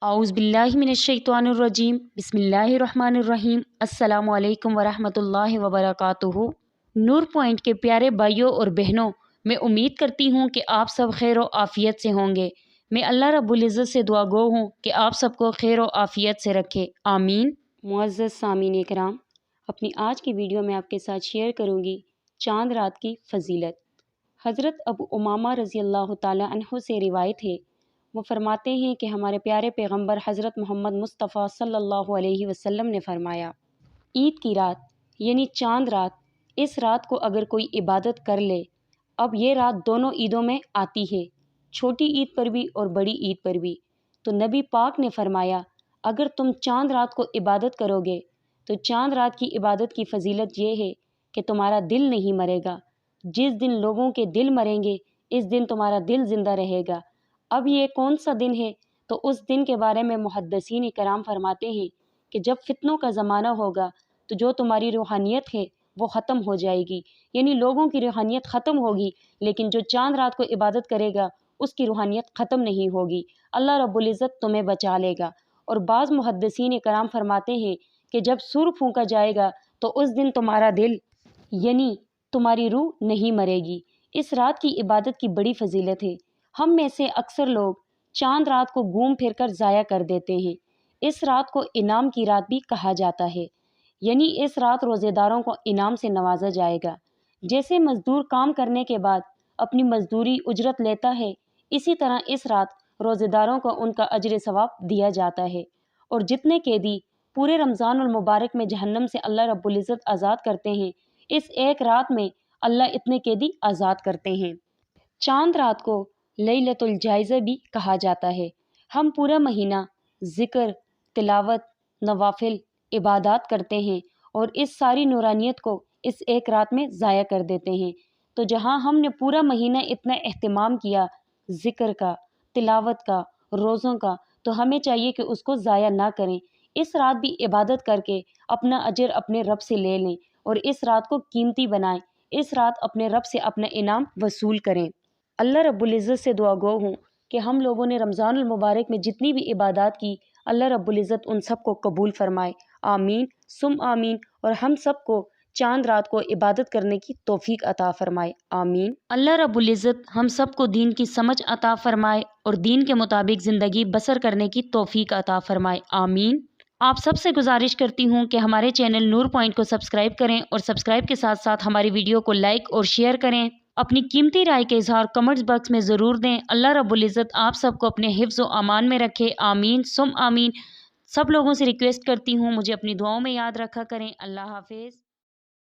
औज़ु बिल्लाहि मिनश्शैतानिर्रजीम बिस्मिल्लाहिर्रहमानिर्रहीम अस्सलामु अलैकुम वरहमतुल्लाहि वबरकातुहू। नूर पॉइंट के प्यारे भाइयों और बहनों, मैं उम्मीद करती हूँ कि आप सब खैर व आफ़ियत से होंगे। मैं अल्लाह रब्बुल इज़्ज़त से दुआ गो हूँ कि आप सबको खैर व आफ़ियत से रखे, आमीन। मुअज़्ज़ज़ सामीन इकराम, अपनी आज की वीडियो में आपके साथ शेयर करूँगी चांद रात की फ़जीलत। हज़रत अबू उमामा रज़ी अल्लाह ताला अन्हु से रिवायत है, वो फरमाते हैं कि हमारे प्यारे पैगंबर हज़रत मोहम्मद मुस्तफ़ा सल्लल्लाहु अलैहि वसल्लम ने फरमाया, ईद की रात यानी चांद रात, इस रात को अगर कोई इबादत कर ले, अब ये रात दोनों ईदों में आती है, छोटी ईद पर भी और बड़ी ईद पर भी। तो नबी पाक ने फरमाया, अगर तुम चांद रात को इबादत करोगे तो चांद रात की इबादत की फ़जीलत ये है कि तुम्हारा दिल नहीं मरेगा। जिस दिन लोगों के दिल मरेंगे, इस दिन तुम्हारा दिल ज़िंदा रहेगा। अब ये कौन सा दिन है? तो उस दिन के बारे में मुहद्दिसीन कराम फरमाते हैं कि जब फितनों का ज़माना होगा तो जो तुम्हारी रूहानियत है वो ख़त्म हो जाएगी, यानी लोगों की रूहानियत ख़त्म होगी, लेकिन जो चांद रात को इबादत करेगा उसकी रूहानियत ख़त्म नहीं होगी। अल्लाह रब्बुल इज़्ज़त तुम्हें बचा लेगा। और बाज़ मुहद्दिसीन कराम फरमाते हैं कि जब सूर फूंका जाएगा तो उस दिन तुम्हारा दिल यानी तुम्हारी रूह नहीं मरेगी। इस रात की इबादत की बड़ी फ़जीलत है। हम में से अक्सर लोग चांद रात को घूम फिर कर ज़ाया कर देते हैं। इस रात को इनाम की रात भी कहा जाता है, यानी इस रात रोज़ेदारों को इनाम से नवाजा जाएगा। जैसे मज़दूर काम करने के बाद अपनी मज़दूरी उजरत लेता है, इसी तरह इस रात रोज़ेदारों को उनका अजर सवाब दिया जाता है। और जितने कैदी पूरे रमज़ानुल मुबारक में जहन्नम से अल्लाह रब्बुल इज़्ज़त आज़ाद करते हैं, इस एक रात में अल्लाह इतने कैदी आज़ाद करते हैं। चांद रात को लैलतुल जाइज़ा भी कहा जाता है। हम पूरा महीना ज़िक्र, तिलावत, नवाफिल, इबादात करते हैं और इस सारी नूरानियत को इस एक रात में ज़ाया कर देते हैं। तो जहाँ हमने पूरा महीना इतना एहतिमाम किया ज़िक्र का, तिलावत का, रोज़ों का, तो हमें चाहिए कि उसको ज़ाया ना करें। इस रात भी इबादत करके अपना अजर अपने रब से ले लें और इस रात को कीमती बनाएं। इस रात अपने रब से अपना इनाम वसूल करें। अल्लाह रब्बुल इज़्ज़त से दुआ गो हूँ कि हम लोगों ने रमज़ानुल मुबारक में जितनी भी इबादत की, अल्लाह रब्बुल इज़्ज़त उन सब को कबूल फरमाए, आमीन सुम आमीन। और हम सब को चांद रात को इबादत करने की तौफीक अता फरमाए, आमीन। अल्लाह रब्बुल इज़्ज़त हम सब को दीन की समझ अता फरमाए और दीन के मुताबिक ज़िंदगी बसर करने की तौफीक अता फरमाए, आमीन। आप सबसे गुजारिश करती हूँ कि हमारे चैनल नूर पॉइंट को सब्सक्राइब करें और सब्सक्राइब के साथ साथ हमारी वीडियो को लाइक और शेयर करें। अपनी कीमती राय के इज़हार कमेंट्स बॉक्स में ज़रूर दें। अल्लाह रब्बुल इज़्ज़त आप सबको अपने हिफ्ज़ व अमान में रखे, आमीन सुम आमीन। सब लोगों से रिक्वेस्ट करती हूँ मुझे अपनी दुआओं में याद रखा करें। अल्लाह हाफिज़।